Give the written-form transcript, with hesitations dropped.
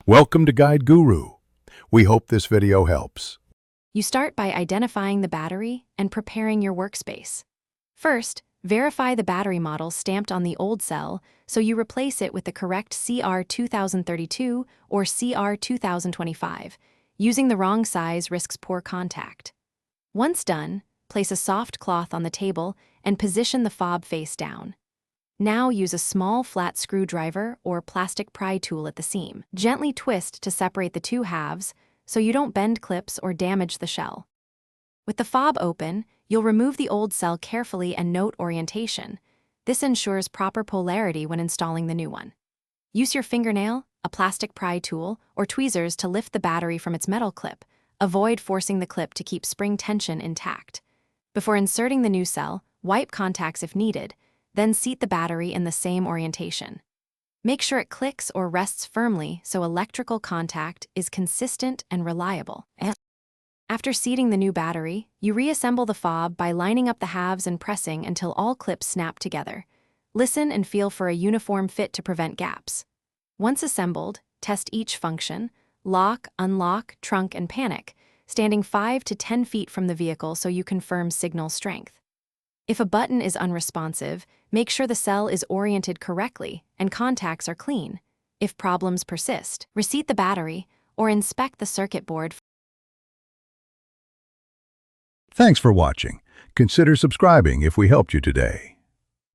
Welcome to Guide Guru. We hope this video helps. You start by identifying the battery and preparing your workspace. First, verify the battery model stamped on the old cell so you replace it with the correct CR2032 or CR2025. Using the wrong size risks poor contact. Once done, place a soft cloth on the table and position the fob face down. Now use a small flat screwdriver or plastic pry tool at the seam. Gently twist to separate the two halves so you don't bend clips or damage the shell. With the fob open, you'll remove the old cell carefully and note orientation. This ensures proper polarity when installing the new one. Use your fingernail, a plastic pry tool, or tweezers to lift the battery from its metal clip. Avoid forcing the clip to keep spring tension intact. Before inserting the new cell, wipe contacts if needed, then seat the battery in the same orientation. Make sure it clicks or rests firmly so electrical contact is consistent and reliable. After seating the new battery, you reassemble the fob by lining up the halves and pressing until all clips snap together. Listen and feel for a uniform fit to prevent gaps. Once assembled, test each function: lock, unlock, trunk, and panic, standing 5 to 10 feet from the vehicle so you confirm signal strength. If a button is unresponsive, make sure the cell is oriented correctly and contacts are clean. If problems persist, reseat the battery or inspect the circuit board. Thanks for watching. Consider subscribing if we helped you today.